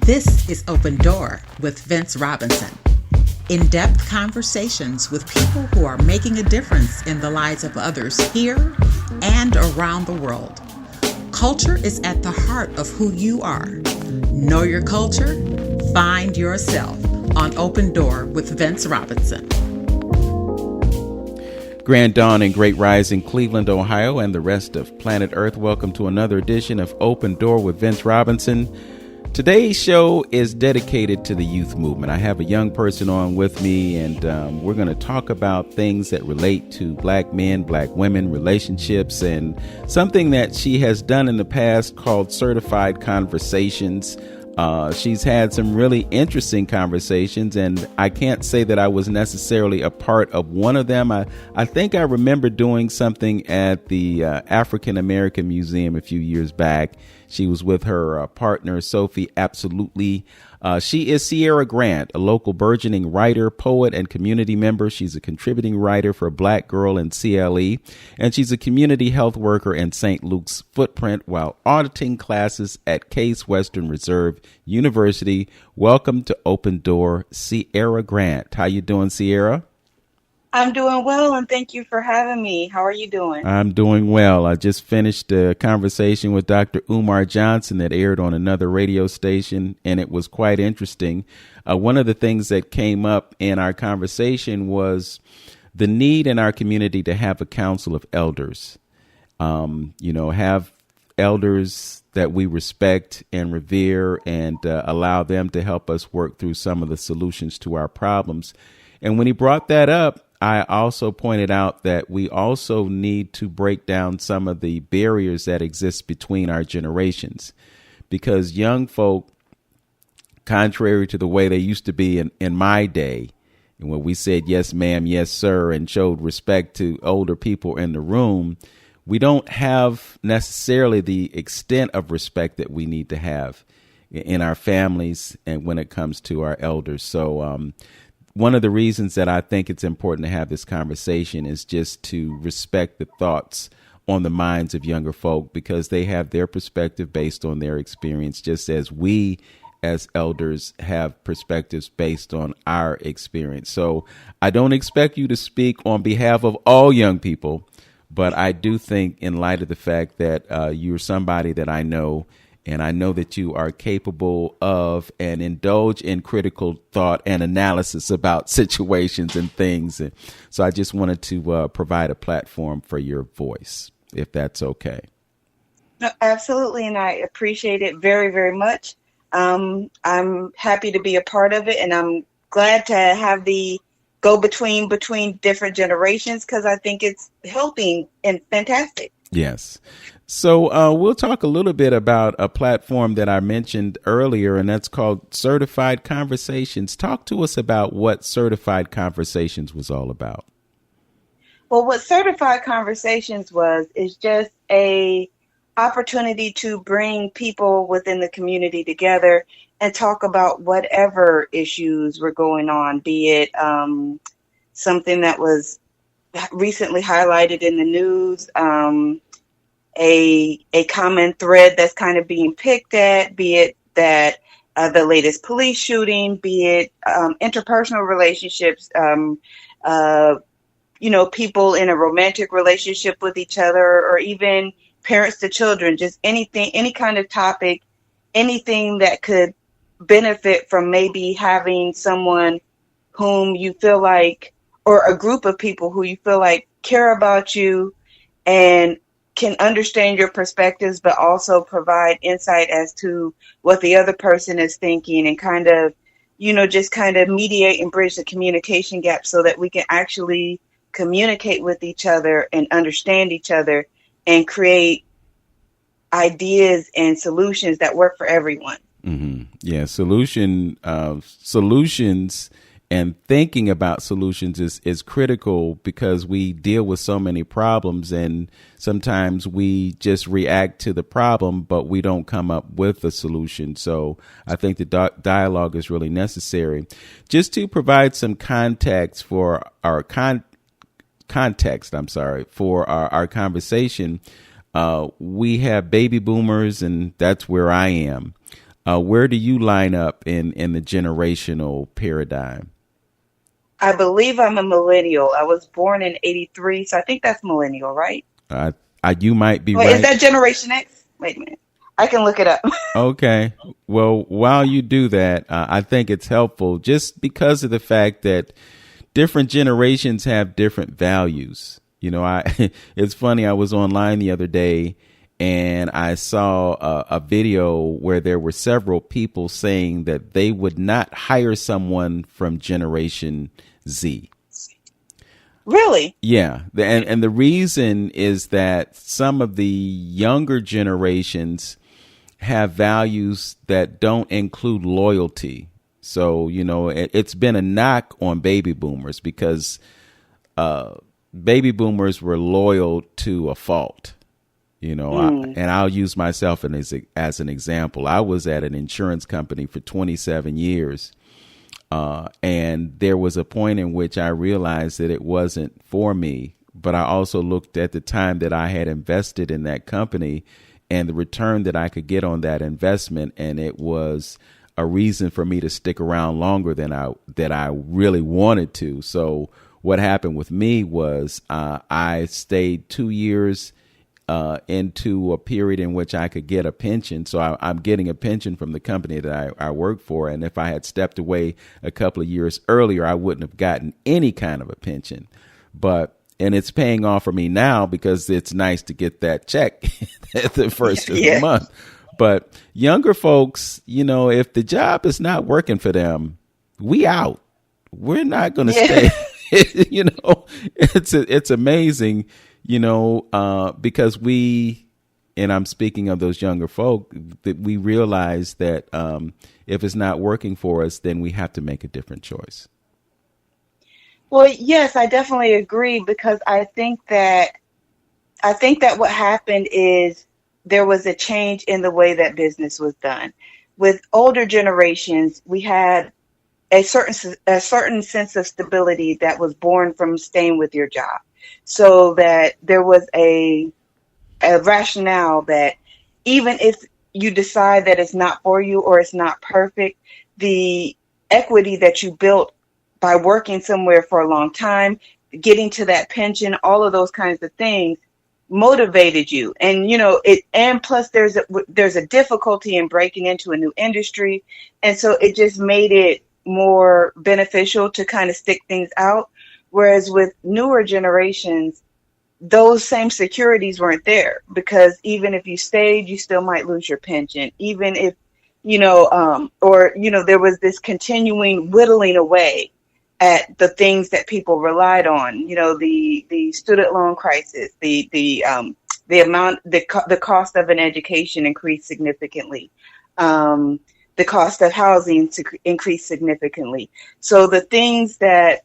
This is Open Door with Vince Robinson. In-depth conversations with people who are making a difference in the lives of others here and around the world. Culture is at the heart of who you are. Know your culture, find yourself on Open Door with Vince Robinson. Grand Dawn and Great Rise in Cleveland, Ohio, and the rest of planet Earth. Welcome to another edition of Open Door with Vince Robinson. Today's show is dedicated to the youth movement. I have a young person on with me, and we're going to talk about things that relate to black men, black women, relationships, and something that she has done in the past called Certified Conversations. She's had some really interesting conversations, and I can't say that I was necessarily a part of one of them. I think I remember doing something at the African American Museum a few years back. She was with her partner, Sophie. Absolutely. She is Ciera Grant, a local burgeoning writer, poet, and community member. She's a contributing writer for Black Girl and CLE, and she's a community health worker in St. Luke's Footprint while auditing classes at Case Western Reserve University. Welcome to Open Door, Ciera Grant. How you doing, Ciera? I'm doing well, and thank you for having me. How are you doing? I'm doing well. I just finished a conversation with Dr. Umar Johnson that aired on another radio station, and it was quite interesting. One of the things that came up in our conversation was the need in our community to have a council of elders. Have elders that we respect and revere and allow them to help us work through some of the solutions to our problems. And when he brought that up, I also pointed out that we also need to break down some of the barriers that exist between our generations, because young folk, contrary to the way they used to be in my day, and when we said yes, ma'am, yes, sir, and showed respect to older people in the room, we don't have necessarily the extent of respect that we need to have in our families and when it comes to our elders. So, one of the reasons that I think it's important to have this conversation is just to respect the thoughts on the minds of younger folk, because they have their perspective based on their experience, just as we as elders have perspectives based on our experience. So I don't expect you to speak on behalf of all young people, but I do think in light of the fact that you're somebody that I know, and I know that you are capable of and indulge in critical thought and analysis about situations and things. And so I just wanted to provide a platform for your voice, if that's okay. No, absolutely, and I appreciate it very, very much. I'm happy to be a part of it, and I'm glad to have the go-between between different generations, because I think it's helping and fantastic. Yes. So we'll talk a little bit about a platform that I mentioned earlier, and that's called Certified Conversations. Talk to us about what Certified Conversations was all about. Well, what Certified Conversations is just a opportunity to bring people within the community together and talk about whatever issues were going on, be it something that was recently highlighted in the news, a common thread that's kind of being picked at, be it that the latest police shooting, be it interpersonal relationships, people in a romantic relationship with each other, or even parents to children, just anything, any kind of topic, anything that could benefit from maybe having someone whom you feel like, or a group of people who you feel like care about you and can understand your perspectives, but also provide insight as to what the other person is thinking, and kind of, just kind of mediate and bridge the communication gap so that we can actually communicate with each other and understand each other and create ideas and solutions that work for everyone. Mm-hmm. Yeah, solutions and thinking about solutions is critical, because we deal with so many problems, and sometimes we just react to the problem, but we don't come up with a solution. So I think the dialogue is really necessary. Just to provide some context for our our conversation, we have baby boomers, and that's where I am. Where do you line up in the generational paradigm? I believe I'm a millennial. I was born in '83, so I think that's millennial, right? Uh, you might be Wait, is right. that Generation X? Wait a minute. I can look it up. Okay. Well, while you do that, I think it's helpful just because of the fact that different generations have different values. It's funny. I was online the other day and I saw a video where there were several people saying that they would not hire someone from Generation Z. Really? Yeah. And the reason is that some of the younger generations have values that don't include loyalty. So, it's been a knock on baby boomers because baby boomers were loyal to a fault. And I'll use myself as an example. I was at an insurance company for 27 years. And there was a point in which I realized that it wasn't for me. But I also looked at the time that I had invested in that company and the return that I could get on that investment. And it was a reason for me to stick around longer than I really wanted to. So what happened with me was I stayed 2 years into a period in which I could get a pension. So I'm getting a pension from the company that I work for. And if I had stepped away a couple of years earlier, I wouldn't have gotten any kind of a pension. And it's paying off for me now because it's nice to get that check at the first of the month. But younger folks, if the job is not working for them, we out. We're not going to stay. It's amazing, because and I'm speaking of those younger folk, that we realize that if it's not working for us, then we have to make a different choice. Well, yes, I definitely agree because I think that what happened is there was a change in the way that business was done. With older generations, we had a certain sense of stability that was born from staying with your job, so that there was a rationale that even if you decide that it's not for you or it's not perfect, the equity that you built by working somewhere for a long time, getting to that pension, all of those kinds of things motivated you. And and plus there's a difficulty in breaking into a new industry, and so it just made it more beneficial to kind of stick things out. Whereas with newer generations, those same securities weren't there, because even if you stayed, you still might lose your pension. Even if there was this continuing whittling away at the things that people relied on. The student loan crisis, the cost of an education increased significantly. The cost of housing increased significantly. So the things that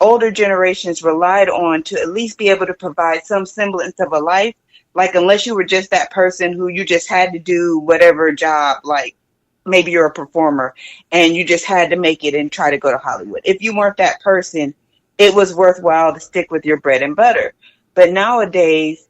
older generations relied on to at least be able to provide some semblance of a life, like unless you were just that person who you just had to do whatever job, like maybe you're a performer and you just had to make it and try to go to Hollywood. If you weren't that person, it was worthwhile to stick with your bread and butter. But nowadays,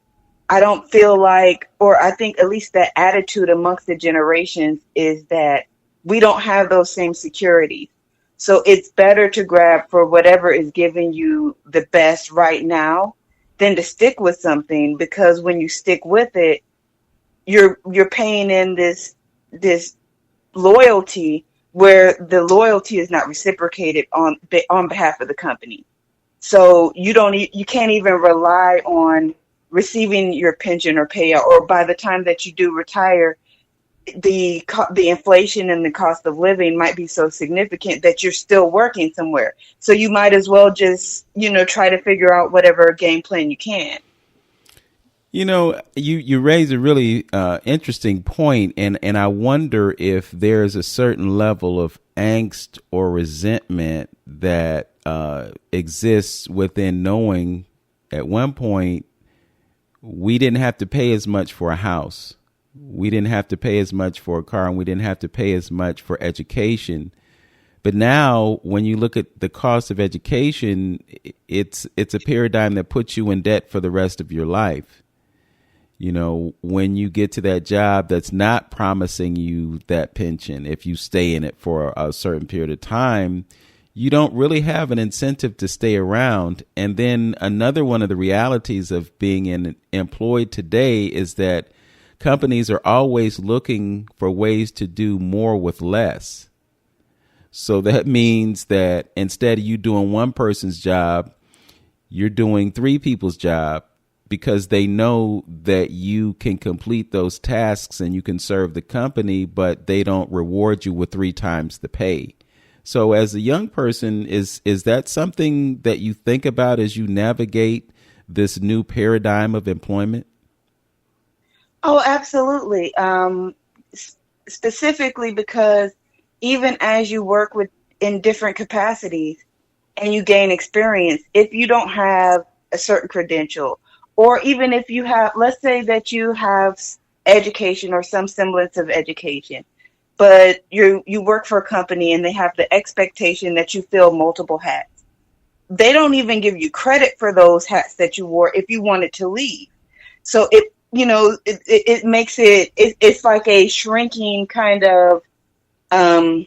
I don't feel like, or I think at least that attitude amongst the generations is that we don't have those same securities. So it's better to grab for whatever is giving you the best right now than to stick with something, because when you stick with it, you're paying in this loyalty where the loyalty is not reciprocated on behalf of the company. So you can't even rely on receiving your pension or payout, or by the time that you do retire, the inflation and the cost of living might be so significant that you're still working somewhere. So you might as well just, try to figure out whatever game plan you can. You raise a really interesting point, and I wonder if there's a certain level of angst or resentment that exists within knowing at one point we didn't have to pay as much for a house. We didn't have to pay as much for a car, and we didn't have to pay as much for education. But now when you look at the cost of education, it's a paradigm that puts you in debt for the rest of your life. You know, when you get to that job that's not promising you that pension, if you stay in it for a certain period of time, you don't really have an incentive to stay around. And then another one of the realities of being employed today is that companies are always looking for ways to do more with less. So that means that instead of you doing one person's job, you're doing three people's job, because they know that you can complete those tasks and you can serve the company, but they don't reward you with 3 times the pay. So as a young person, is that something that you think about as you navigate this new paradigm of employment? Oh, absolutely. Specifically because even as you work in different capacities and you gain experience, if you don't have a certain credential, or even if you have, let's say that you have education or some semblance of education, but you work for a company and they have the expectation that you fill multiple hats. They don't even give you credit for those hats that you wore if you wanted to leave. So it makes it's like a shrinking kind of a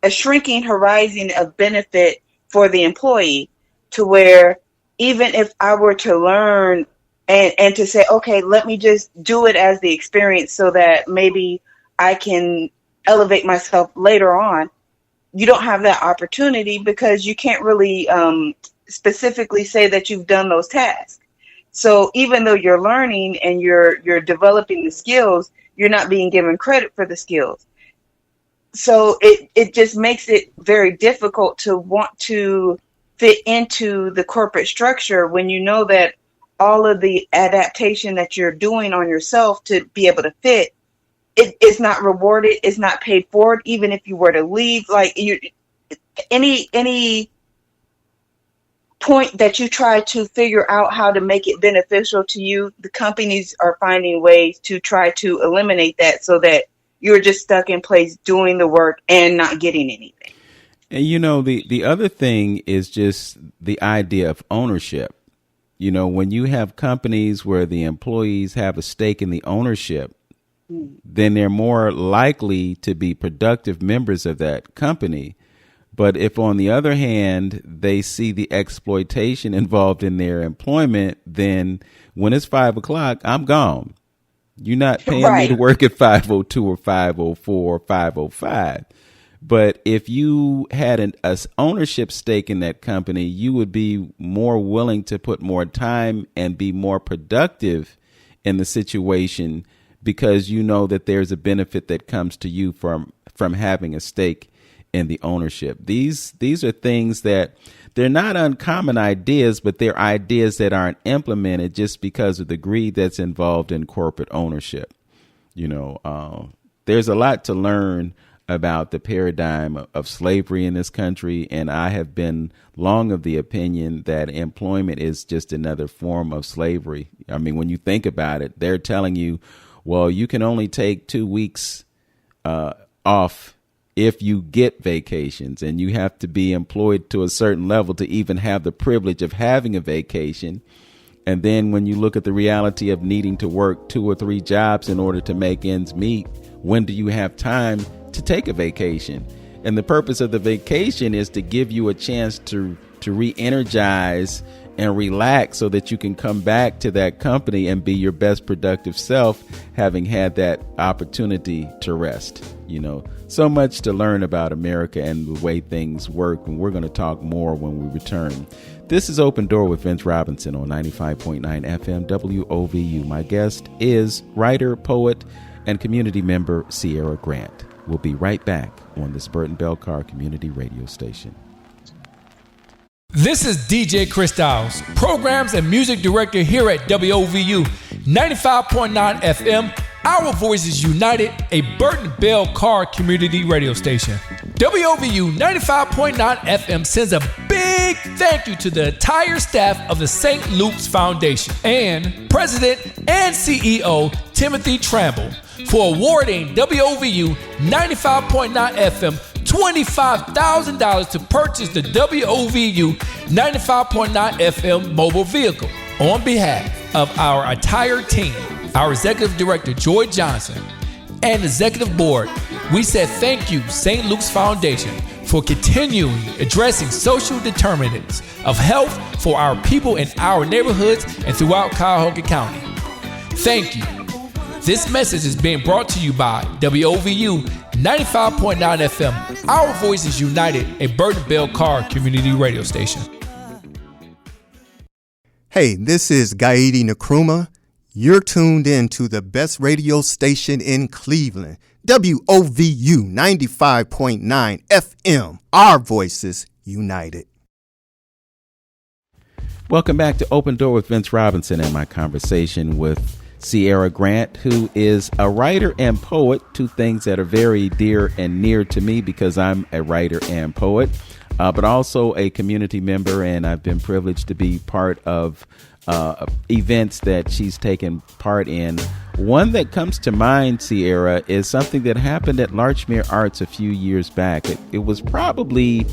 shrinking horizon of benefit for the employee, to where even if I were to learn and to say, okay, let me just do it as the experience so that maybe I can elevate myself later on, you don't have that opportunity because you can't really specifically say that you've done those tasks. So even though you're learning and you're developing the skills, you're not being given credit for the skills. So it just makes it very difficult to want to fit into the corporate structure when you know that all of the adaptation that you're doing on yourself to be able to fit, it's not rewarded, it's not paid forward, even if you were to leave. Like any point that you try to figure out how to make it beneficial to you, the companies are finding ways to try to eliminate that so that you're just stuck in place doing the work and not getting anything. And the other thing is just the idea of ownership. When you have companies where the employees have a stake in the ownership, then they're more likely to be productive members of that company. But if, on the other hand, they see the exploitation involved in their employment, then when it's 5 o'clock, I'm gone. You're not paying me to work at 5:02 or 5:04 or 5:05. But if you had an ownership stake in that company, you would be more willing to put more time and be more productive in the situation, because you know that there's a benefit that comes to you from having a stake in the ownership. These are things that they're not uncommon ideas, but they're ideas that aren't implemented just because of the greed that's involved in corporate ownership. There's a lot to learn about the paradigm of slavery in this country, and I have been long of the opinion that employment is just another form of slavery. I mean, when you think about it, they're telling you, well, you can only take 2 weeks off if you get vacations, and you have to be employed to a certain level to even have the privilege of having a vacation. And then when you look at the reality of needing to work 2 or 3 jobs in order to make ends meet, when do you have time to take a vacation? And the purpose of the vacation is to give you a chance to re-energize and relax so that you can come back to that company and be your best productive self, having had that opportunity to rest. So much to learn about America and the way things work, and we're going to talk more when we return. This is Open Door with Vince Robinson on 95.9 FM WOVU. My guest is writer, poet, and community member Ciera Grant. We'll be right back on this Burton Bell Carr Community Radio Station. This is DJ Chris Dowles, programs and music director here at WOVU 95.9 FM. Our Voices United, a Burton Bell Carr Community Radio Station. WOVU 95.9 FM sends a big thank you to the entire staff of the St. Luke's Foundation and President and CEO Timothy Tramble for awarding WOVU 95.9 FM $25,000 to purchase the WOVU 95.9 FM mobile vehicle. On behalf of our entire team, our Executive Director, Joy Johnson, and Executive Board, we said thank you, St. Luke's Foundation, for continuing addressing social determinants of health for our people in our neighborhoods and throughout Cuyahoga County. Thank you. This message is being brought to you by WOVU 95.9 FM, Our Voices United, a Burton Bell Carr community radio station. Hey, this is Gaidi Nkrumah. You're tuned in to the best radio station in Cleveland, WOVU 95.9 FM, Our Voices United. Welcome back to Open Door with Vince Robinson and my conversation with Ciera Grant, who is a writer and poet, two things that are very dear and near to me because I'm a writer and poet, but also a community member, and I've been privileged to be part of events that she's taken part in. One that comes to mind, Ciera, is something that happened at Larchmere Arts a few years back. It was probably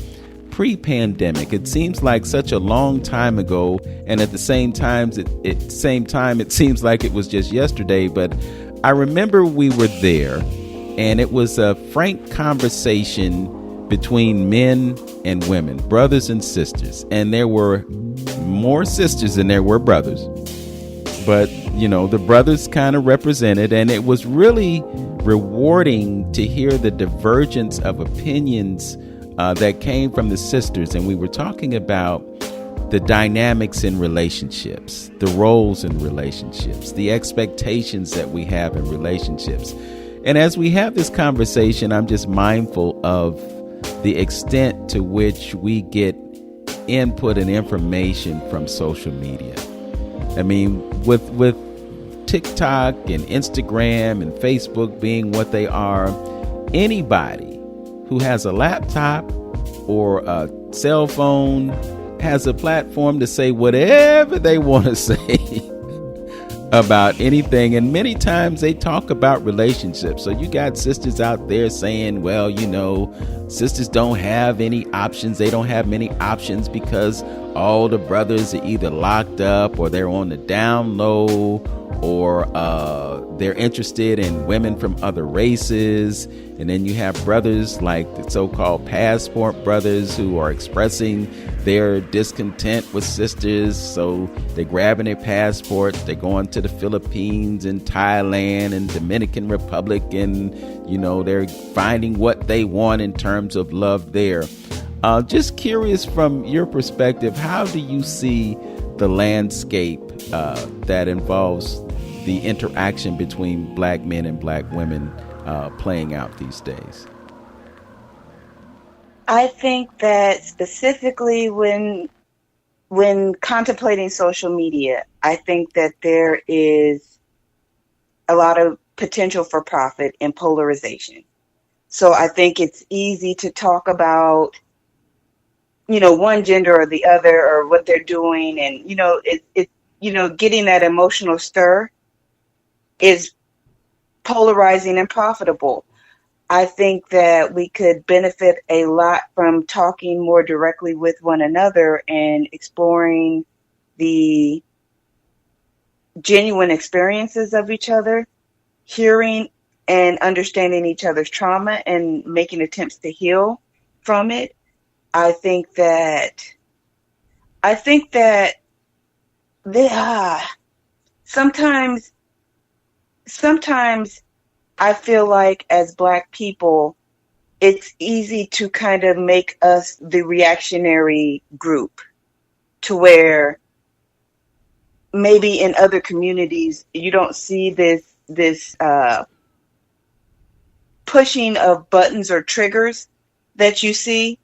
pre-pandemic. It seems like such a long time ago, and at the same time, it seems like it was just yesterday. But I remember we were there, and it was a frank conversation between men and women, brothers and sisters, and there were more sisters than there were brothers. But you know, the brothers kind of represented, and it was really rewarding to hear the divergence of opinions that came from the sisters. And we were talking about the dynamics in relationships, the roles in relationships, the expectations that we have in relationships. And as we have this conversation, I'm just mindful of the extent to which we get input and information from social media. I mean, with TikTok and Instagram and Facebook being what they are, anybody who has a laptop or a cell phone has a platform to say whatever they want to say about anything. And many times they talk about relationships. So you got sisters out there saying, well, you know, sisters don't have any options. They don't have many options because all the brothers are either locked up or they're on the down low, or they're interested in women from other races. And then you have brothers like the so-called passport brothers who are expressing their discontent with sisters. So they're grabbing their passports, they're going to the Philippines and Thailand and Dominican Republic, and, you know, they're finding what they want in terms of love there. Just curious from your perspective, how do you see the landscape that involves the interaction between black men and black women playing out these days? I think that specifically when contemplating social media, I think that there is a lot of potential for profit and polarization. So I think it's easy to talk about, you know, one gender or the other or what they're doing, and you know, it's you know, getting that emotional stir is polarizing and profitable. I think that we could benefit a lot from talking more directly with one another and exploring the genuine experiences of each other, hearing and understanding each other's trauma and making attempts to heal from it. I think that sometimes I feel like as Black people, it's easy to kind of make us the reactionary group, to where maybe in other communities you don't see this pushing of buttons or triggers that you see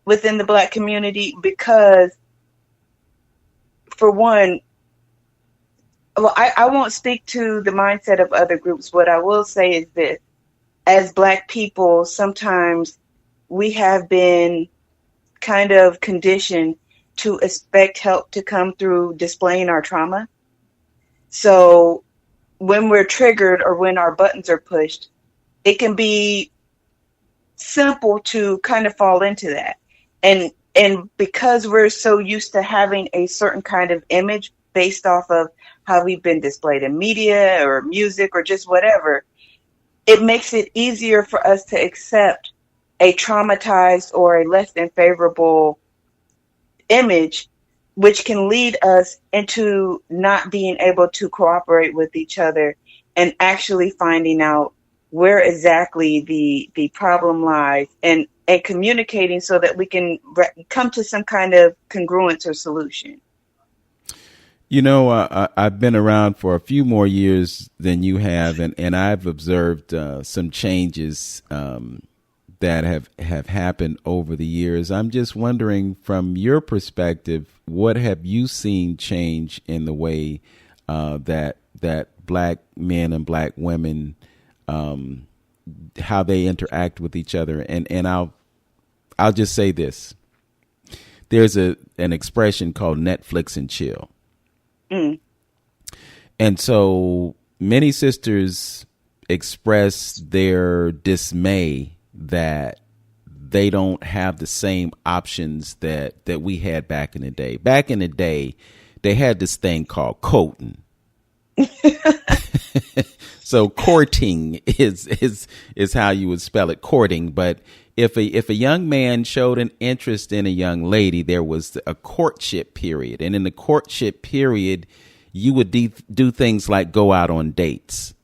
within the Black community, because for one, well, I won't speak to the mindset of other groups. What I will say is that as Black people, sometimes we have been kind of conditioned to expect help to come through displaying our trauma. So when we're triggered or when our buttons are pushed, it can be simple to kind of fall into that. And because we're so used to having a certain kind of image based off of how we've been displayed in media or music or just whatever, it makes it easier for us to accept a traumatized or a less than favorable image, which can lead us into not being able to cooperate with each other and actually finding out where exactly the problem lies, and communicating so that we can come to some kind of congruence or solution. You know, I've been around for a few more years than you have, and I've observed some changes that have happened over the years. I'm just wondering, from your perspective, what have you seen change in the way that black men and black women, how they interact with each other? And I'll just say this: there's an expression called Netflix and chill. And so many sisters express their dismay that they don't have the same options that we had back in the day. Back in the day, they had this thing called courting. So courting is how you would spell it, courting. But if a young man showed an interest in a young lady, there was a courtship period. And in the courtship period, you would do things like go out on dates.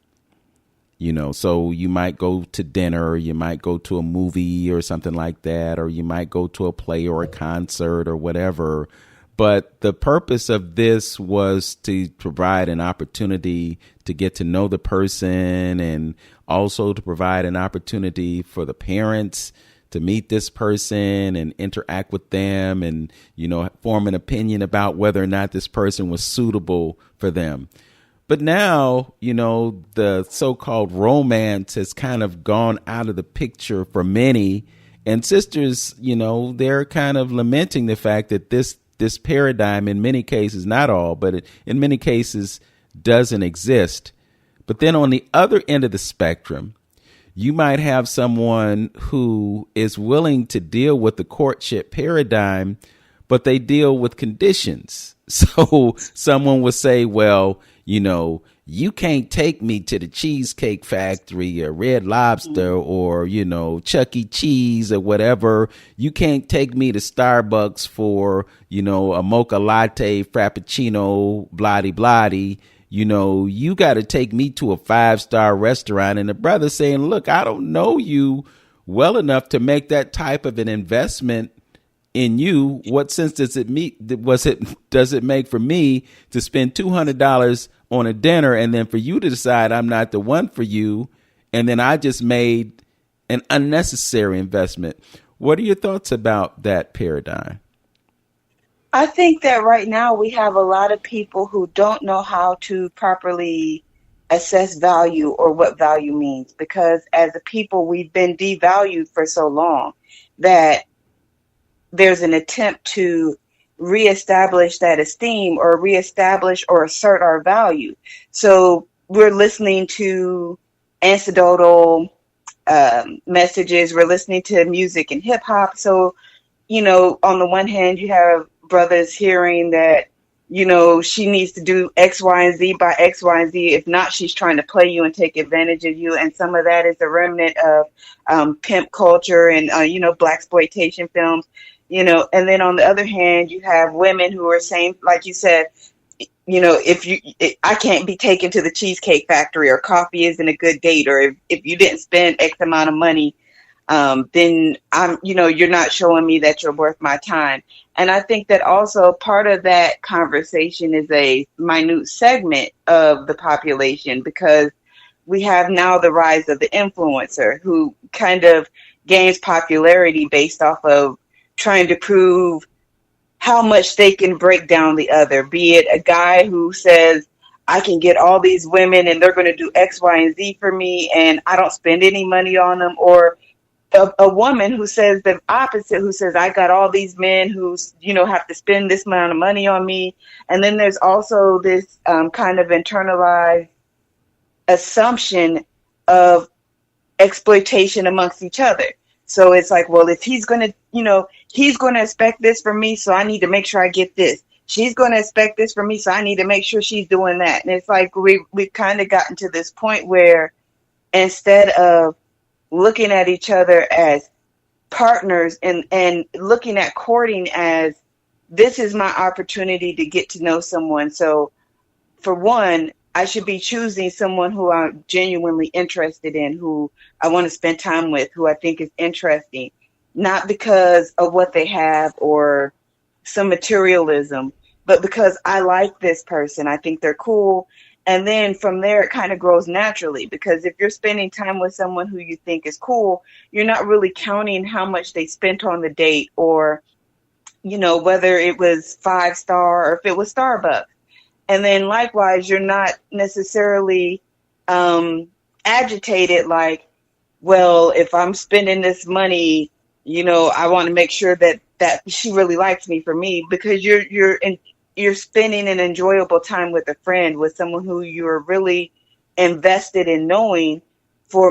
You know, so you might go to dinner, or you might go to a movie or something like that, or you might go to a play or a concert or whatever. But the purpose of this was to provide an opportunity to get to know the person, and also to provide an opportunity for the parents to meet this person and interact with them, and, you know, form an opinion about whether or not this person was suitable for them. But now, you know, the so-called romance has kind of gone out of the picture for many. And sisters, you know, they're kind of lamenting the fact that this paradigm, in many cases, not all, but in many cases, doesn't exist. But then on the other end of the spectrum, you might have someone who is willing to deal with the courtship paradigm, but they deal with conditions. So someone would say, well, you know, you can't take me to the Cheesecake Factory or Red Lobster or, you know, Chuck E. Cheese or whatever. You can't take me to Starbucks for, you know, a mocha latte, frappuccino, bloody. You know, you got to take me to a 5-star restaurant. And the brother saying, look, I don't know you well enough to make that type of an investment in you. What sense does it make for me to spend $200 on a dinner, and then for you to decide I'm not the one for you, and then I just made an unnecessary investment? What are your thoughts about that paradigm? I think that right now we have a lot of people who don't know how to properly assess value or what value means, because as a people, we've been devalued for so long that there's an attempt to reestablish that esteem or reestablish or assert our value. So we're listening to anecdotal messages. We're listening to music and hip hop. So, you know, on the one hand, you have brothers hearing that, you know, she needs to do X, Y, and Z by X, Y, and Z. If not, she's trying to play you and take advantage of you. And some of that is a remnant of pimp culture and, you know, blaxploitation films. You know, and then on the other hand, you have women who are saying, like you said, you know, I can't be taken to the Cheesecake Factory, or coffee isn't a good date, or if you didn't spend X amount of money, then you're not showing me that you're worth my time. And I think that also part of that conversation is a minute segment of the population, because we have now the rise of the influencer, who kind of gains popularity based off of trying to prove how much they can break down the other, be it a guy who says, I can get all these women and they're going to do X, Y, and Z for me, and I don't spend any money on them. Or a woman who says the opposite, who says, I got all these men who, you know, have to spend this amount of money on me. And then there's also this kind of internalized assumption of exploitation amongst each other. So it's like, well, if he's going to, you know, he's going to expect this from me, so I need to make sure I get this. she's going to expect this from me, so I need to make sure she's doing that. And it's like we've kind of gotten to this point where instead of looking at each other as partners and looking at courting as this is my opportunity to get to know someone. So for one, I should be choosing someone who I'm genuinely interested in, who I want to spend time with, who I think is interesting, not because of what they have or some materialism, but because I like this person. I think they're cool. And then from there, it kind of grows naturally, because if you're spending time with someone who you think is cool, you're not really counting how much they spent on the date, or, whether it was 5-star or if it was Starbucks. And then likewise, you're not necessarily agitated like, well, if I'm spending this money, I want to make sure that she really likes me for me, because you're spending an enjoyable time with a friend, with someone who you're really invested in knowing for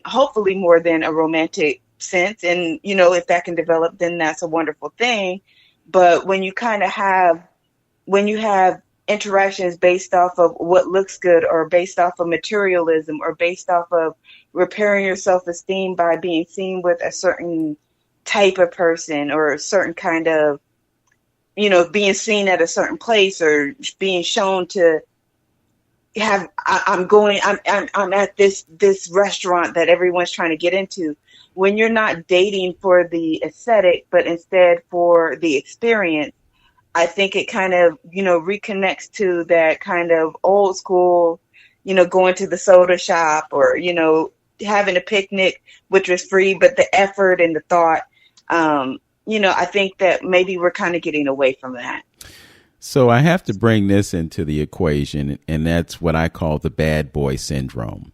hopefully more than a romantic sense. And, if that can develop, then that's a wonderful thing. But when you have interactions based off of what looks good, or based off of materialism, or based off of repairing your self-esteem by being seen with a certain type of person, or a certain kind of, being seen at a certain place, or being shown to have, I'm at this restaurant that everyone's trying to get into. When you're not dating for the aesthetic, but instead for the experience, I think it kind of, reconnects to that kind of old school, going to the soda shop, or, having a picnic, which was free, but the effort and the thought, I think that maybe we're kind of getting away from that. So I have to bring this into the equation, and that's what I call the bad boy syndrome.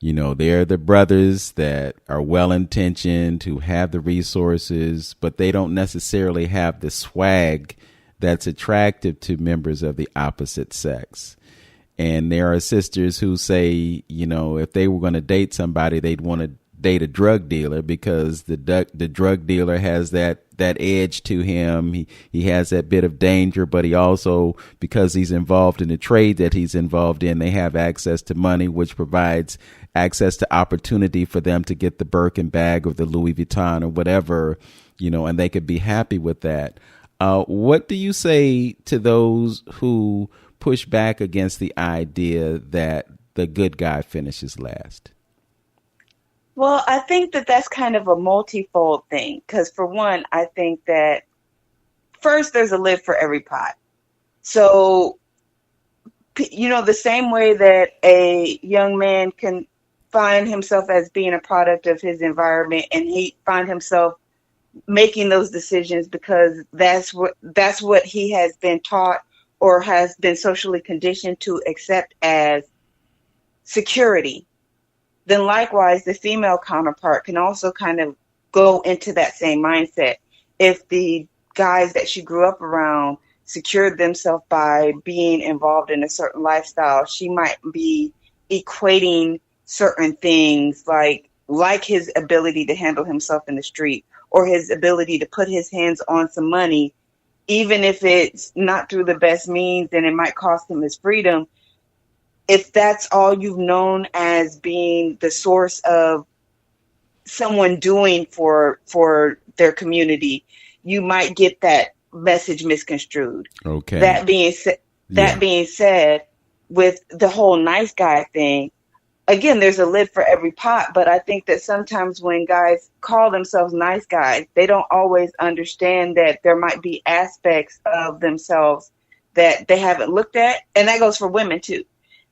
They're the brothers that are well-intentioned, who have the resources, but they don't necessarily have the swag that's attractive to members of the opposite sex. And there are sisters who say, if they were going to date somebody, they'd want to date a drug dealer, because the drug dealer has that edge to him. He has that bit of danger, but he also, because he's involved in the trade that he's involved in, they have access to money, which provides access to opportunity for them to get the Birkin bag or the Louis Vuitton or whatever, and they could be happy with that. What do you say to those who push back against the idea that the good guy finishes last? Well, I think that that's kind of a multifold thing, because for one, I think that first there's a lid for every pot. So, the same way that a young man can find himself as being a product of his environment, and he find himself making those decisions because that's what he has been taught or has been socially conditioned to accept as security. Then likewise, the female counterpart can also kind of go into that same mindset. If the guys that she grew up around secured themselves by being involved in a certain lifestyle, she might be equating certain things like his ability to handle himself in the street, or his ability to put his hands on some money, even if it's not through the best means and it might cost him his freedom. If that's all you've known as being the source of someone doing for their community, you might get that message misconstrued. Okay. That being said, with the whole nice guy thing, again, there's a lid for every pot, but I think that sometimes when guys call themselves nice guys, they don't always understand that there might be aspects of themselves that they haven't looked at. And that goes for women too.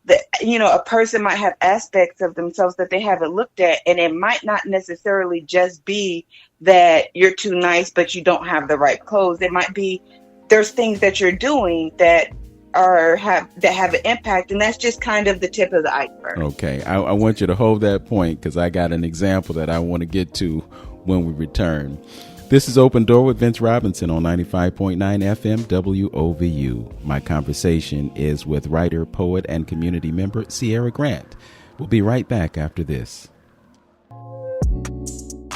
That, a person might have aspects of themselves that they haven't looked at, and it might not necessarily just be that you're too nice, but you don't have the right clothes. It might be there's things that you're doing that have an impact, and that's just kind of the tip of the iceberg. Okay, I want you to hold that point, because I got an example that I want to get to when we return. This is Open Door with Vince Robinson on 95.9 FM WOVU. My conversation is with writer, poet, and community member Ciera Grant. We'll be right back after this.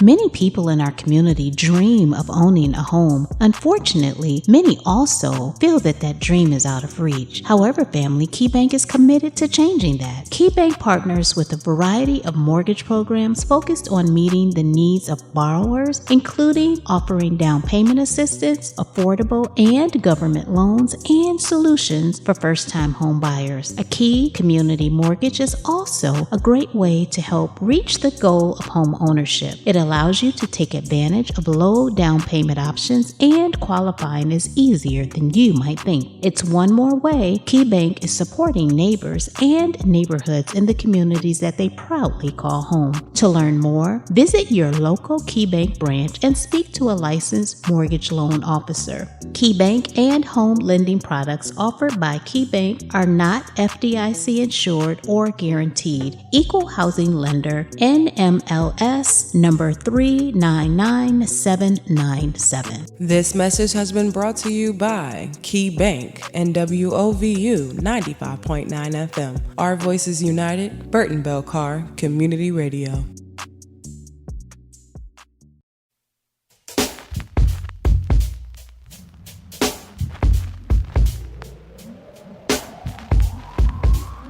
Many people in our community dream of owning a home. Unfortunately, many also feel that that dream is out of reach. However, family, KeyBank is committed to changing that. KeyBank partners with a variety of mortgage programs focused on meeting the needs of borrowers, including offering down payment assistance, affordable and government loans, and solutions for first-time home buyers. A Key Community Mortgage is also a great way to help reach the goal of home ownership. It allows you to take advantage of low down payment options, and qualifying is easier than you might think. It's one more way KeyBank is supporting neighbors and neighborhoods in the communities that they proudly call home. To learn more, visit your local KeyBank branch and speak to a licensed mortgage loan officer. KeyBank and home lending products offered by KeyBank are not FDIC insured or guaranteed. Equal housing lender, NMLS number 399797. This message has been brought to you by KeyBank and WOVU 95.9 FM. Our Voices United, Burton Bell Carr Community Radio.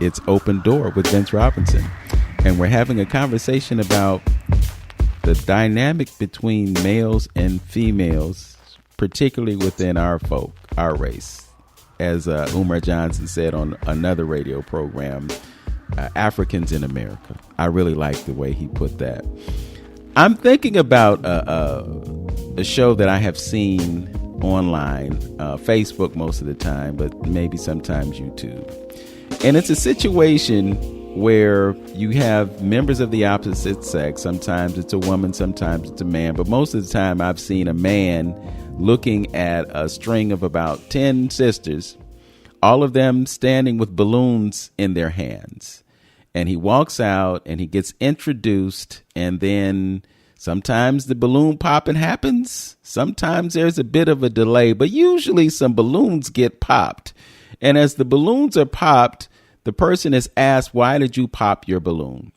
It's Open Door with Vince Robinson, and we're having a conversation about the dynamic between males and females, particularly within our folk, our race. As Umar Johnson said on another radio program, Africans in America. I really like the way he put that. I'm thinking about a show that I have seen online, Facebook most of the time, but maybe sometimes YouTube. And it's a situation where you have members of the opposite sex. Sometimes it's a woman, sometimes it's a man. But most of the time I've seen a man looking at a string of about 10 sisters, all of them standing with balloons in their hands. And he walks out and he gets introduced, and then sometimes the balloon popping happens. Sometimes there's a bit of a delay, but usually some balloons get popped. And as the balloons are popped, the person is asked, why did you pop your balloon?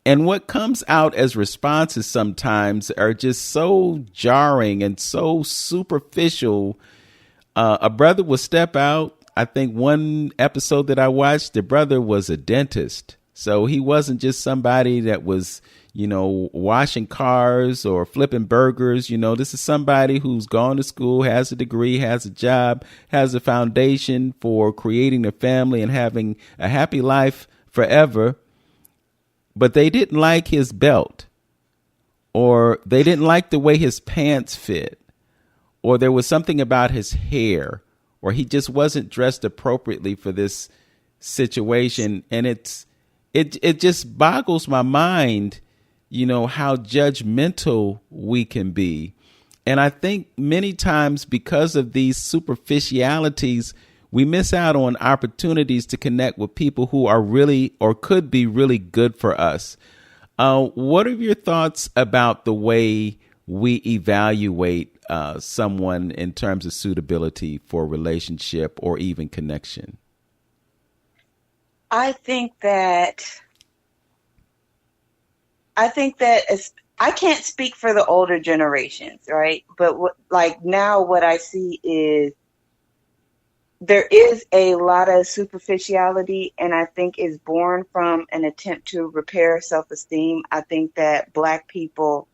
And what comes out as responses sometimes are just so jarring and so superficial. A brother will step out. I think one episode that I watched, the brother was a dentist. So he wasn't just somebody that was, washing cars or flipping burgers. This is somebody who's gone to school, has a degree, has a job, has a foundation for creating a family and having a happy life forever. But they didn't like his belt, or they didn't like the way his pants fit, or there was something about his hair, or he just wasn't dressed appropriately for this situation. And it just boggles my mind, how judgmental we can be. And I think many times because of these superficialities, we miss out on opportunities to connect with people who are really or could be really good for us. What are your thoughts about the way we evaluate someone in terms of suitability for a relationship or even connection? I think that I can't speak for the older generations, right? But what I see is there is a lot of superficiality, and I think is born from an attempt to repair self-esteem. I think that Black people,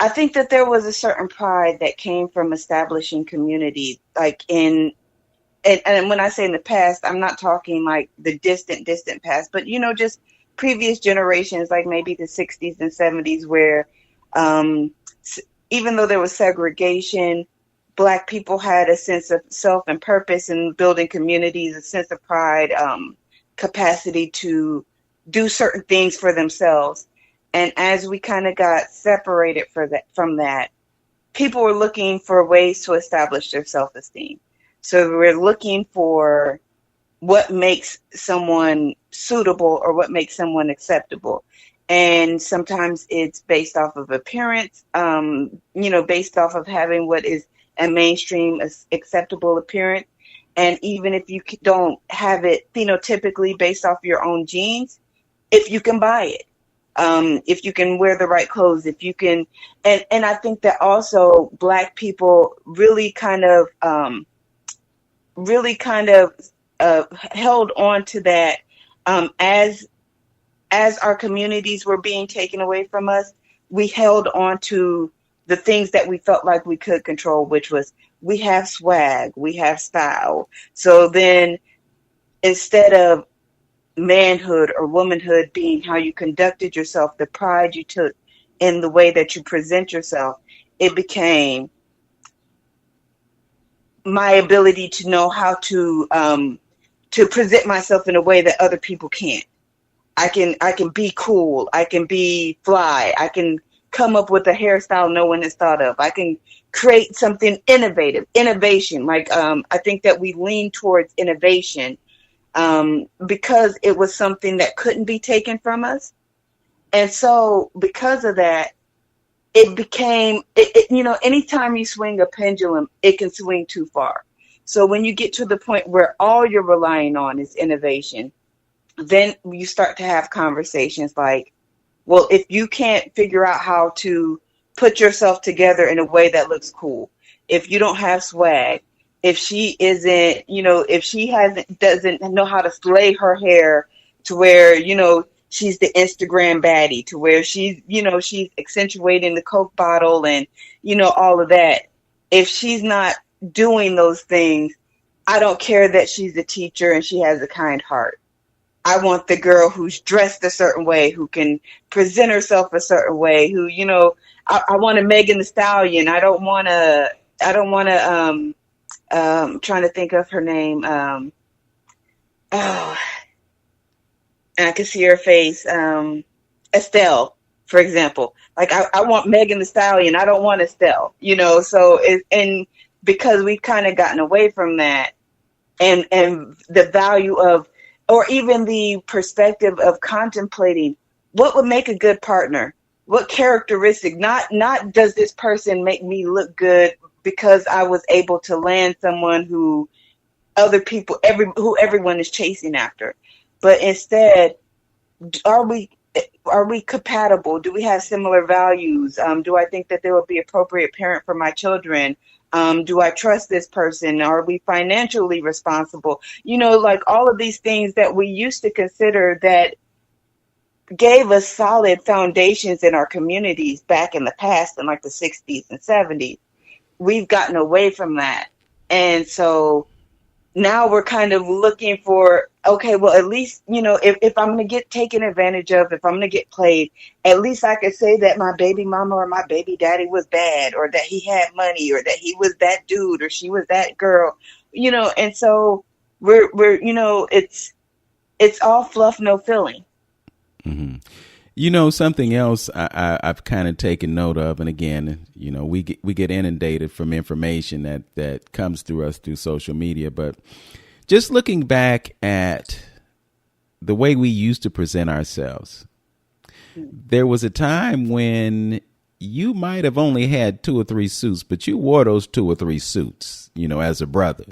I think that there was a certain pride that came from establishing community, and when I say in the past, I'm not talking like the distant past, but, just previous generations, like maybe the 60s and 70s, where even though there was segregation, Black people had a sense of self and purpose in building communities, a sense of pride, capacity to do certain things for themselves. And as we kind of got separated from that, people were looking for ways to establish their self-esteem. So we're looking for what makes someone suitable or what makes someone acceptable. And sometimes it's based off of appearance, based off of having what is a mainstream acceptable appearance. And even if you don't have it phenotypically based off your own genes, if you can buy it, if you can wear the right clothes, if you can, and I think that also Black people really kind of held on to that as our communities were being taken away from us. We held on to the things that we felt like we could control, which was we have swag, we have style. So then instead of manhood or womanhood being how you conducted yourself, the pride you took in the way that you present yourself, it became my ability to know how to present myself in a way that other people can't. I can be cool. I can be fly. I can come up with a hairstyle no one has thought of. I can create something innovation. Like I think that we lean towards innovation because it was something that couldn't be taken from us. And so because of that, it became, anytime you swing a pendulum, it can swing too far. So when you get to the point where all you're relying on is innovation, then you start to have conversations like, well, if you can't figure out how to put yourself together in a way that looks cool, if you don't have swag, if she isn't, if she doesn't know how to slay her hair to where, she's the Instagram baddie, to where she's accentuating the Coke bottle and, all of that. If she's not doing those things, I don't care that she's a teacher and she has a kind heart. I want the girl who's dressed a certain way, who can present herself a certain way, who, I want a Megan Thee Stallion. I don't want to, trying to think of her name. And I can see her face. Estelle, for example. Like, I want Megan Thee Stallion. I don't want Estelle, so and because we've kind of gotten away from that and the value of, or even the perspective of contemplating what would make a good partner, what characteristic, not does this person make me look good because I was able to land someone who other people, who everyone is chasing after, but instead, are we compatible? Do we have similar values? Do I think that they will be appropriate parent for my children? Do I trust this person? Are we financially responsible? Like all of these things that we used to consider that gave us solid foundations in our communities back in the past, in like the 60s and 70s. We've gotten away from that. And so now we're kind of looking for, okay, well, at least, if I'm going to get taken advantage of, if I'm going to get played, at least I could say that my baby mama or my baby daddy was bad, or that he had money, or that he was that dude, or she was that girl, and so we're it's all fluff, no filling. Mm-hmm. Something else I've kind of taken note of, and again, we get inundated from information that comes through us through social media, but just looking back at the way we used to present ourselves, there was a time when you might have only had 2 or 3 suits, but you wore those 2 or 3 suits, as a brother.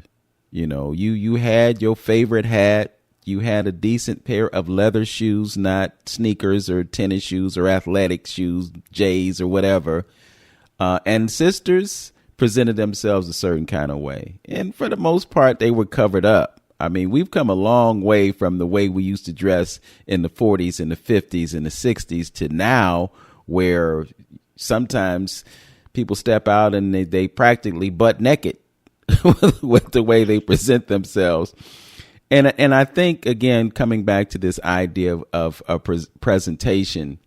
You had your favorite hat. You had a decent pair of leather shoes, not sneakers or tennis shoes or athletic shoes, J's or whatever. And sisters presented themselves a certain kind of way. And for the most part, they were covered up. I mean, we've come a long way from the way we used to dress in the 40s and the 50s and the 60s to now, where sometimes people step out and they practically butt naked with the way they present themselves. And I think, again, coming back to this idea of presentation,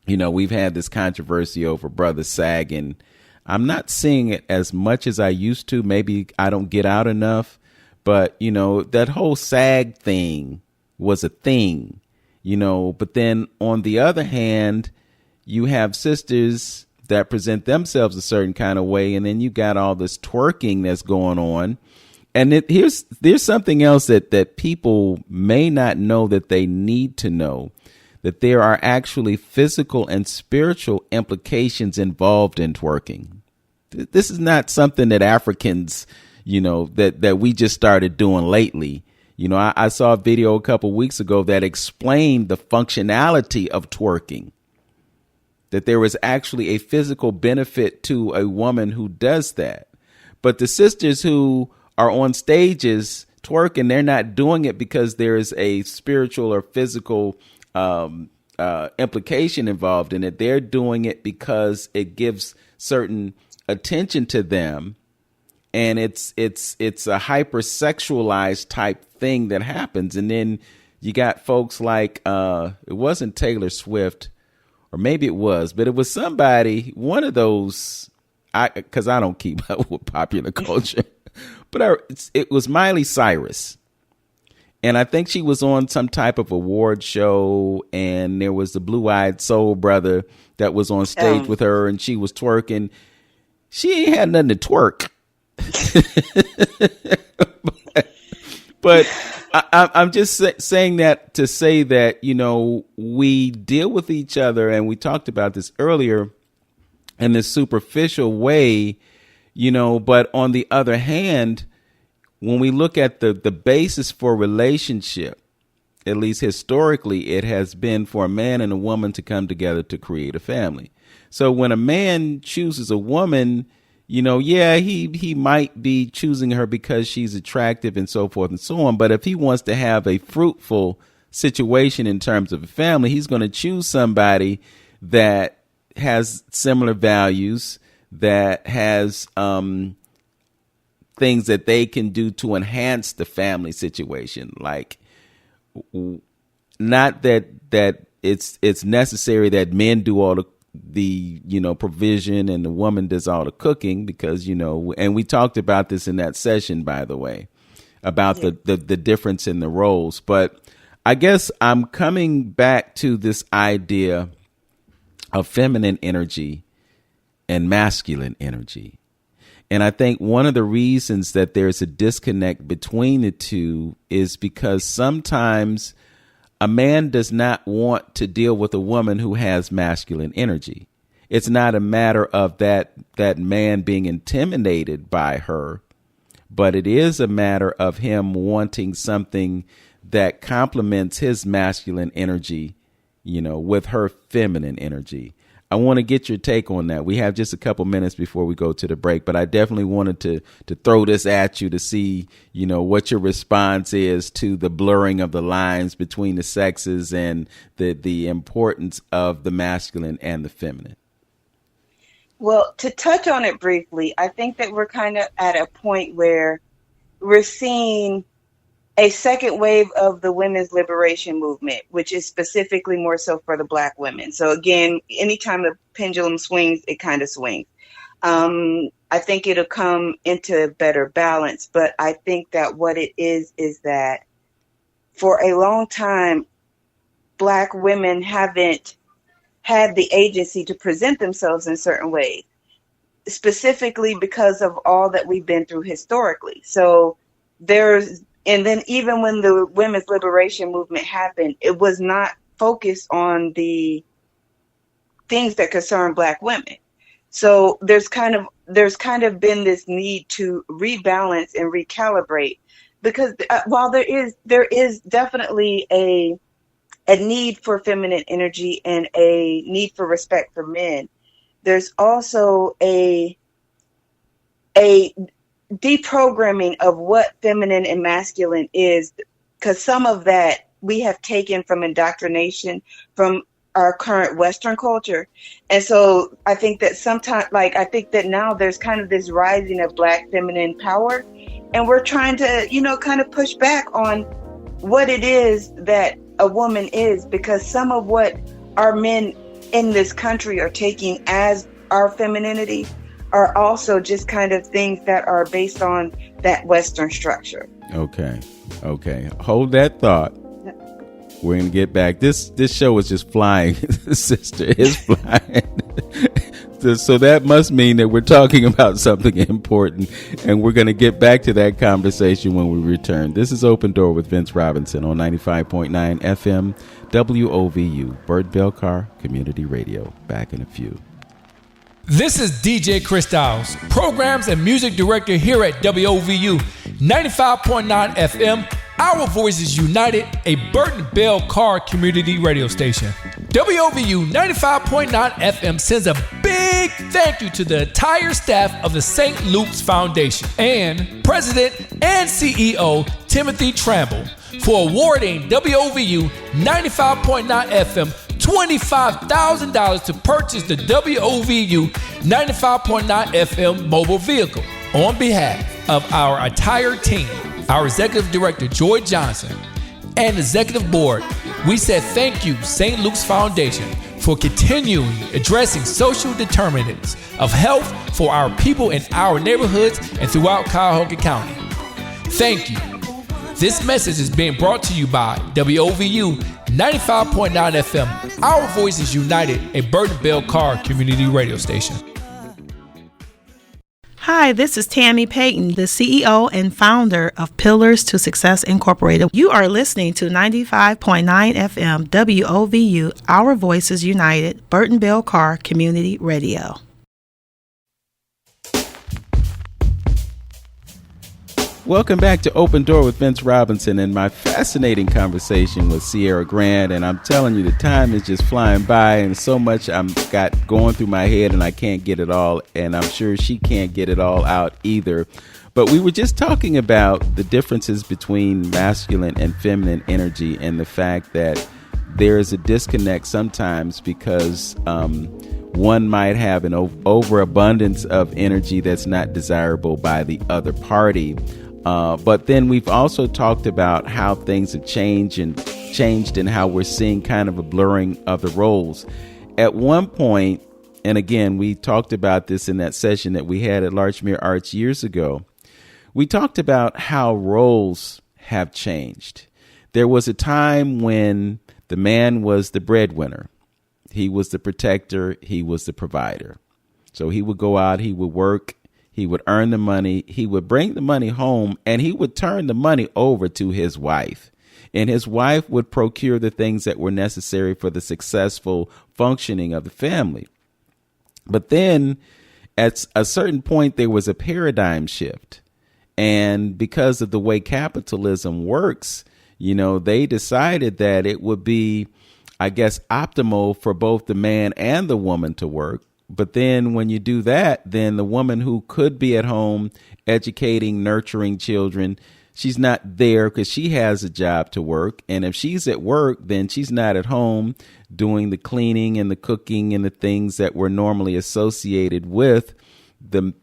we've had this controversy over brothers sagging. I'm not seeing it as much as I used to. Maybe I don't get out enough. But, that whole sag thing was a thing, But then on the other hand, you have sisters that present themselves a certain kind of way. And then you got all this twerking that's going on. And there's something else that people may not know that they need to know, that there are actually physical and spiritual implications involved in twerking. This is not something that Africans, that we just started doing lately. You know, I saw a video a couple weeks ago that explained the functionality of twerking, that there is actually a physical benefit to a woman who does that. But the sisters who are on stages twerking, they're not doing it because there is a spiritual or physical implication involved in it. They're doing it because it gives certain attention to them. And it's a hypersexualized type thing that happens. And then you got folks like, it wasn't Taylor Swift, or maybe it was, but it was somebody, one of those, because I don't keep up with popular culture, but it was Miley Cyrus. And I think she was on some type of award show, and there was the Blue-Eyed Soul Brother that was on stage with her, and she was twerking. She ain't had nothing to twerk. but I'm just saying that to say that, you know, we deal with each other, and we talked about this earlier, in this superficial way, you know, but on the other hand, when we look at the basis for relationship, at least historically, it has been for a man and a woman to come together to create a family. So when a man chooses a woman, you know, yeah, he might be choosing her because she's attractive and so forth and so on. But if he wants to have a fruitful situation in terms of a family, he's going to choose somebody that has similar values, that has things that they can do to enhance the family situation. Like, not that it's necessary that men do all the you know, provision and the woman does all the cooking, because, you know, and we talked about this in that session, by the way, about the difference in the roles. But I guess I'm coming back to this idea of feminine energy and masculine energy. And I think one of the reasons that there's a disconnect between the two is because sometimes a man does not want to deal with a woman who has masculine energy. It's not a matter of that man being intimidated by her, but it is a matter of him wanting something that complements his masculine energy, you know, with her feminine energy. I want to get your take on that. We have just a couple minutes before we go to the break, but I definitely wanted to throw this at you to see, you know, what your response is to the blurring of the lines between the sexes and the importance of the masculine and the feminine. Well, to touch on it briefly, I think that we're kind of at a point where we're seeing a second wave of the women's liberation movement, which is specifically more so for the Black women. So again, anytime the pendulum swings, it kind of swings. I think it'll come into better balance, but I think that what it is that for a long time, Black women haven't had the agency to present themselves in certain ways, specifically because of all that we've been through historically. So and then even when the women's liberation movement happened, it was not focused on the things that concern Black women. So there's kind of been this need to rebalance and recalibrate, because while there is definitely a need for feminine energy and a need for respect for men, there's also a deprogramming of what feminine and masculine is, because some of that we have taken from indoctrination from our current Western culture. And so I think that now there's kind of this rising of Black feminine power, and we're trying to, you know, kind of push back on what it is that a woman is, because some of what our men in this country are taking as our femininity are also just kind of things that are based on that Western structure. Okay. Hold that thought. We're going to get back. This show is just flying. Sister is flying. So that must mean that we're talking about something important, and we're going to get back to that conversation when we return. This is Open Door with Vince Robinson on 95.9 FM WOVU, Bert Belcar Community Radio. Back in a few. This is DJ Chris Dowes, Programs and Music Director here at WOVU 95.9 FM, Our Voices United, a Burton Bell Carr community radio station. WOVU 95.9 FM sends a big thank you to the entire staff of the St. Luke's Foundation and President and CEO Timothy Tramble for awarding WOVU 95.9 FM $25,000 to purchase the WOVU 95.9 FM mobile vehicle. On behalf of our entire team, our Executive Director, Joy Johnson, and Executive Board, we said thank you, St. Luke's Foundation, for continuing addressing social determinants of health for our people in our neighborhoods and throughout Cuyahoga County. Thank you. This message is being brought to you by WOVU 95.9 FM, Our Voices United, a Burton Bell Carr community radio station. Hi, this is Tammy Payton, the CEO and founder of Pillars to Success Incorporated. You are listening to 95.9 FM WOVU, Our Voices United, Burton Bell Carr Community Radio. Welcome back to Open Door with Vince Robinson and my fascinating conversation with Ciera Grant. And I'm telling you, the time is just flying by and so much I'm got going through my head and I can't get it all. And I'm sure she can't get it all out either. But we were just talking about the differences between masculine and feminine energy and the fact that there is a disconnect sometimes because one might have an overabundance of energy that's not desirable by the other party. But then we've also talked about how things have changed and how we're seeing kind of a blurring of the roles. At one point, and again, we talked about this in that session that we had at Larchmere Arts years ago, we talked about how roles have changed. There was a time when the man was the breadwinner. He was the protector. He was the provider. So he would go out, he would work, he would earn the money, he would bring the money home, and he would turn the money over to his wife. And his wife would procure the things that were necessary for the successful functioning of the family. But then at a certain point, there was a paradigm shift. And because of the way capitalism works, they decided that it would be, I guess, optimal for both the man and the woman to work. But then when you do that, then the woman who could be at home educating, nurturing children, she's not there because she has a job to work. And if she's at work, then she's not at home doing the cleaning and the cooking and the things that were normally associated with the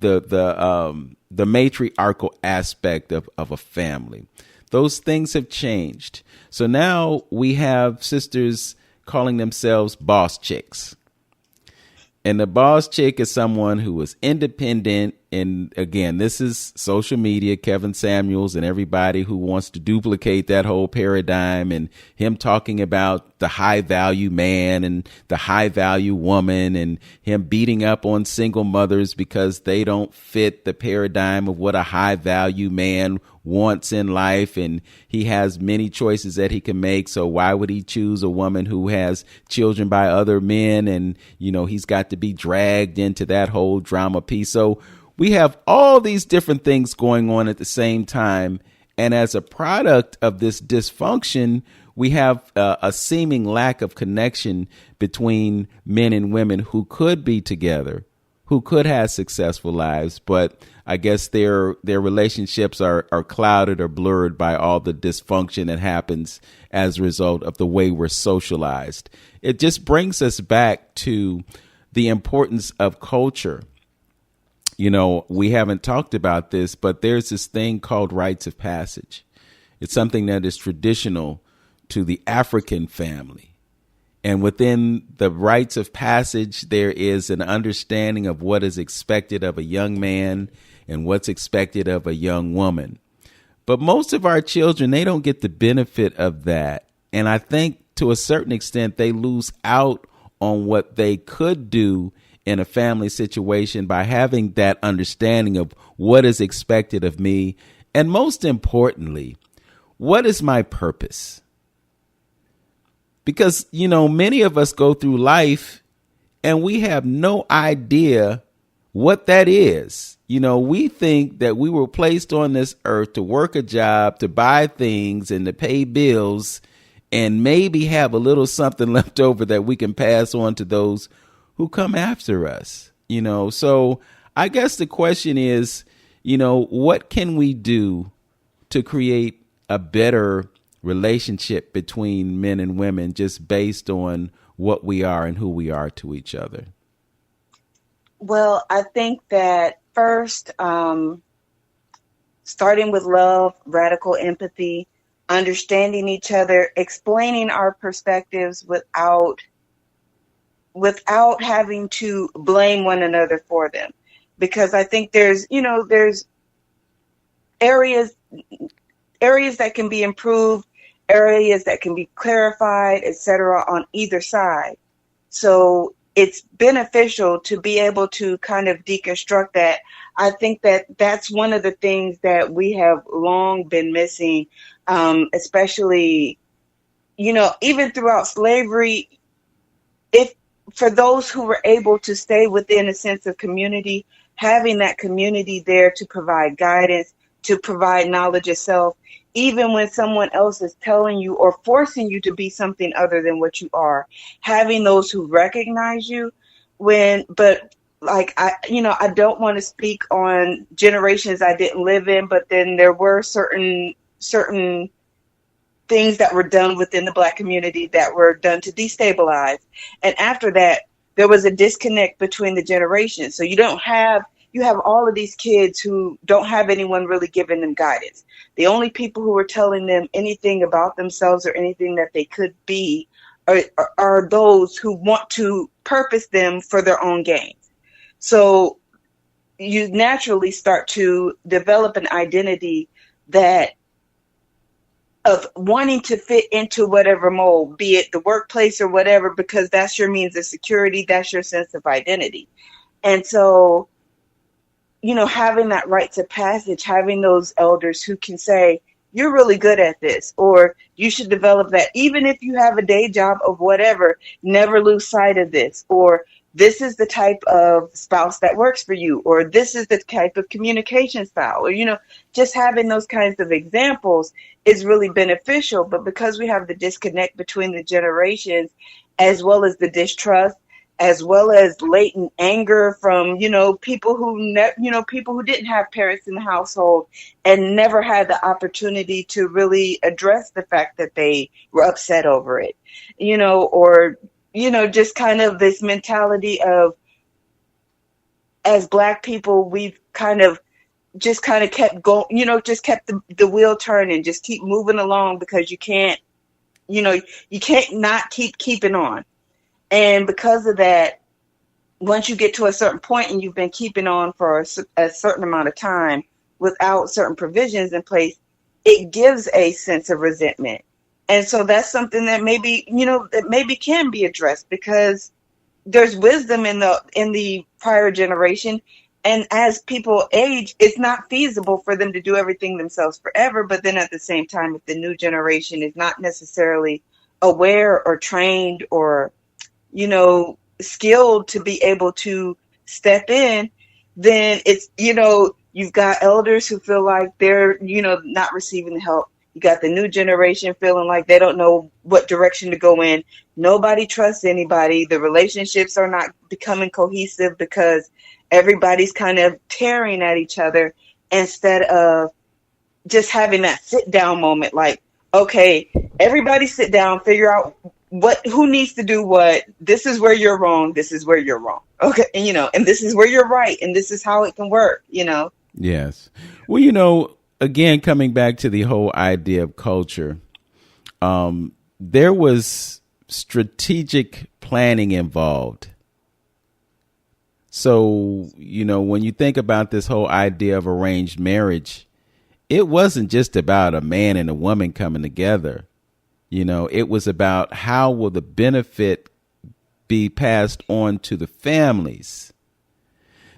matriarchal aspect of a family. Those things have changed. So now we have sisters calling themselves boss chicks. And the boss chick is someone who is independent. And again, this is social media, Kevin Samuels and everybody who wants to duplicate that whole paradigm and him talking about the high value man and the high value woman and him beating up on single mothers because they don't fit the paradigm of what a high value man wants in life. And he has many choices that he can make. So why would he choose a woman who has children by other men? And, he's got to be dragged into that whole drama piece. So we have all these different things going on at the same time. And as a product of this dysfunction, we have a seeming lack of connection between men and women who could be together, who could have successful lives. But I guess their relationships are clouded or blurred by all the dysfunction that happens as a result of the way we're socialized. It just brings us back to the importance of culture. We haven't talked about this, but there's this thing called rites of passage. It's something that is traditional to the African family. And within the rites of passage, there is an understanding of what is expected of a young man and what's expected of a young woman. But most of our children, they don't get the benefit of that. And I think to a certain extent, they lose out on what they could do in a family situation by having that understanding of what is expected of me. And most importantly, what is my purpose? Because, many of us go through life and we have no idea what that is. You know, we think that we were placed on this earth to work a job, to buy things and to pay bills and maybe have a little something left over that we can pass on to those who come after us. You know, so I guess the question is, you know, what can we do to create a better relationship between men and women just based on what we are and who we are to each other? Well, I think that first, starting with love, radical empathy, understanding each other, explaining our perspectives without having to blame one another for them. Because I think there's areas that can be improved, areas that can be clarified, etc. on either side. So it's beneficial to be able to kind of deconstruct that. I think that that's one of the things that we have long been missing, especially, even throughout slavery. If for those who were able to stay within a sense of community, having that community there to provide guidance, to provide knowledge of self, even when someone else is telling you or forcing you to be something other than what you are, having those who recognize you I don't want to speak on generations I didn't live in, but then there were certain things that were done within the Black community that were done to destabilize. And after that, there was a disconnect between the generations. So you have all of these kids who don't have anyone really giving them guidance. The only people who are telling them anything about themselves or anything that they could be are those who want to purpose them for their own gains. So you naturally start to develop an identity of wanting to fit into whatever mold, be it the workplace or whatever, because that's your means of security, that's your sense of identity. And so, having that rites of passage, having those elders who can say, you're really good at this, or you should develop that. Even if you have a day job of whatever, never lose sight of this, or this is the type of spouse that works for you, or this is the type of communication style, or, just having those kinds of examples is really beneficial. But because we have the disconnect between the generations, as well as the distrust, as well as latent anger from, people who didn't have parents in the household and never had the opportunity to really address the fact that they were upset over it, just kind of this mentality of, as Black people, we've just kept going, just kept the wheel turning, just keep moving along, because you can't not keep keeping on. And because of that, once you get to a certain point and you've been keeping on for a certain amount of time without certain provisions in place, it gives a sense of resentment. And so that's something that maybe can be addressed, because there's wisdom in the prior generation. And as people age, it's not feasible for them to do everything themselves forever. But then at the same time, if the new generation is not necessarily aware or trained or skilled to be able to step in, then it's, you've got elders who feel like they're, not receiving the help. You got the new generation feeling like they don't know what direction to go in. Nobody trusts anybody. The relationships are not becoming cohesive because everybody's kind of tearing at each other, instead of just having that sit down moment. Like, okay, everybody sit down, figure out who needs to do what. This is where you're wrong. This is where you're wrong. Okay. And, and this is where you're right. And this is how it can work, Yes. Well, again, coming back to the whole idea of culture, there was strategic planning involved. So, when you think about this whole idea of arranged marriage, it wasn't just about a man and a woman coming together. It was about how will the benefit be passed on to the families.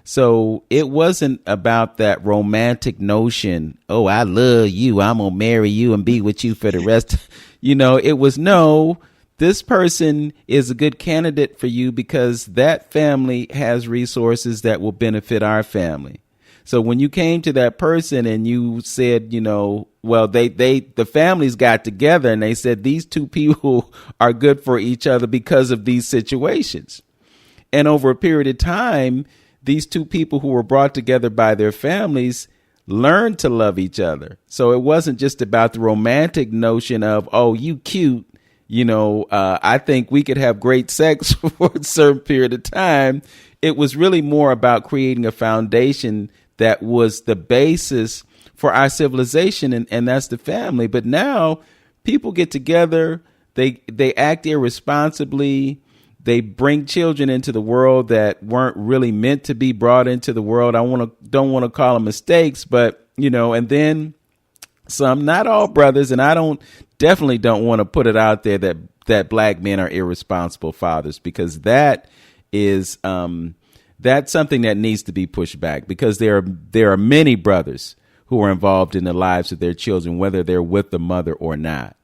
So it wasn't about that romantic notion, oh, I love you, I'm going to marry you and be with you for the rest. It was, no, this person is a good candidate for you because that family has resources that will benefit our family. So when you came to that person and you said, well, the families got together and they said these two people are good for each other because of these situations. And over a period of time, these two people who were brought together by their families learned to love each other. So it wasn't just about the romantic notion of, oh, you cute. I think we could have great sex for a certain period of time. It was really more about creating a foundation that was the basis for our civilization, and that's the family. But now people get together, they act irresponsibly. They bring children into the world that weren't really meant to be brought into the world. I don't want to call them mistakes, but and then some, not all brothers, and I definitely don't want to put it out there that black men are irresponsible fathers, because that is that's something that needs to be pushed back, because there are many brothers who are involved in the lives of their children, whether they're with the mother or not.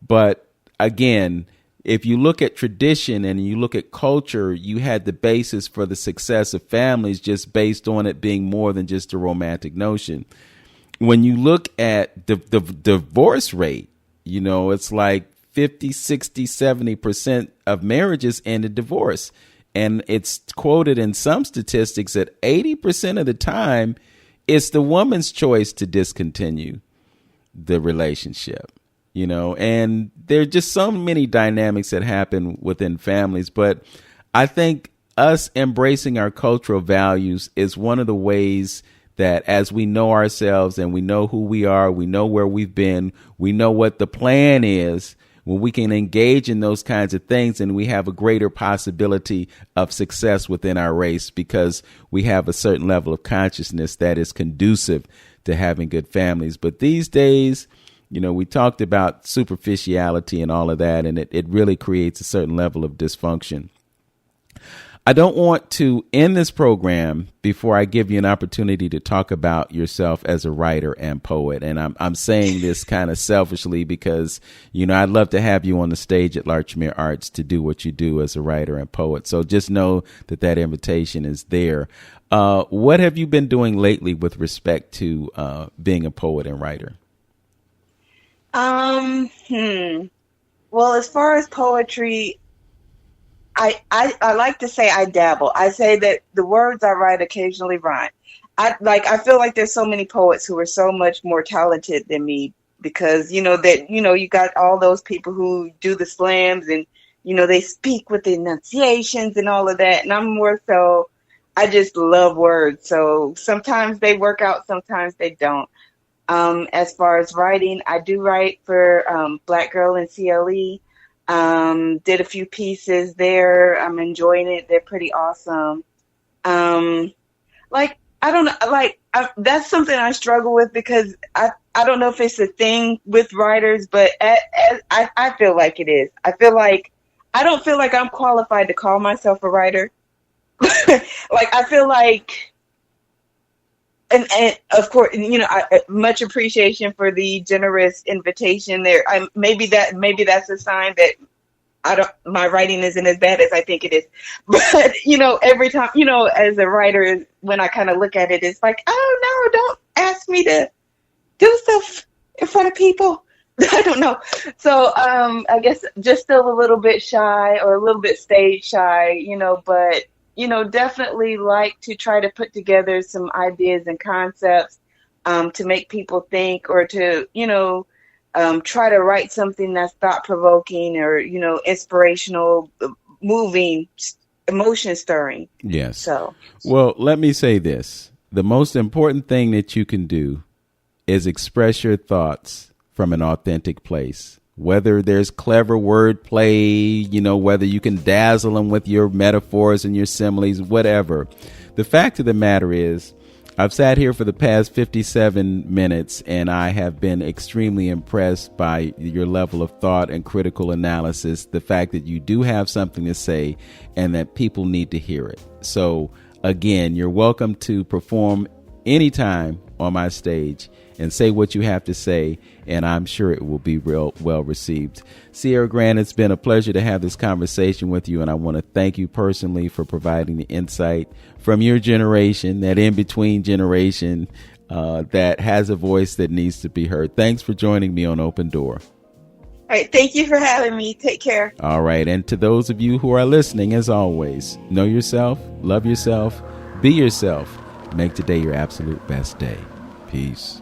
But again, if you look at tradition and you look at culture, you had the basis for the success of families just based on it being more than just a romantic notion. When you look at the divorce rate, it's like 50, 60, 70% of marriages end in divorce. And it's quoted in some statistics that 80% of the time, it's the woman's choice to discontinue the relationship. And there are just so many dynamics that happen within families. But I think us embracing our cultural values is one of the ways that, as we know ourselves and we know who we are, we know where we've been, we know what the plan is, when we can engage in those kinds of things, and we have a greater possibility of success within our race, because we have a certain level of consciousness that is conducive to having good families. But these days, we talked about superficiality and all of that, and it really creates a certain level of dysfunction. I don't want to end this program before I give you an opportunity to talk about yourself as a writer and poet. And I'm saying this kind of selfishly because, I'd love to have you on the stage at Larchmere Arts to do what you do as a writer and poet. So just know that invitation is there. What have you been doing lately with respect to being a poet and writer? Well, as far as poetry, I like to say I dabble. I say that the words I write occasionally rhyme. I feel like there's so many poets who are so much more talented than me, because you got all those people who do the slams and they speak with the enunciations and all of that, and I'm more so I just love words. So sometimes they work out, sometimes they don't. As far as writing, I do write for Black Girl in CLE. Did a few pieces there. I'm enjoying it. They're pretty awesome. I don't know, that's something I struggle with, because I don't know if it's a thing with writers, but I feel like it is. I don't feel like I'm qualified to call myself a writer. I feel like, and of course, much appreciation for the generous invitation there. Maybe that's a sign that my writing isn't as bad as I think it is. But, every time, as a writer, when I kind of look at it, it's like, oh no, don't ask me to do stuff in front of people. I don't know. So, I guess just still a little bit shy, or a little bit stage shy, but definitely like to try to put together some ideas and concepts to make people think, or to, try to write something that's thought-provoking, or, inspirational, moving, emotion-stirring. Yes. So, well, let me say this. The most important thing that you can do is express your thoughts from an authentic place. Whether there's clever wordplay, whether you can dazzle them with your metaphors and your similes, whatever. The fact of the matter is, I've sat here for the past 57 minutes, and I have been extremely impressed by your level of thought and critical analysis, the fact that you do have something to say and that people need to hear it. So, again, you're welcome to perform anytime on my stage and say what you have to say. and I'm sure it will be real well received. Ciera Grant, it's been a pleasure to have this conversation with you, and I want to thank you personally for providing the insight from your generation, that in-between generation that has a voice that needs to be heard. Thanks for joining me on Open Door. All right, thank you for having me. Take care. All right, and to those of you who are listening, as always, know yourself, love yourself, be yourself, make today your absolute best day. Peace.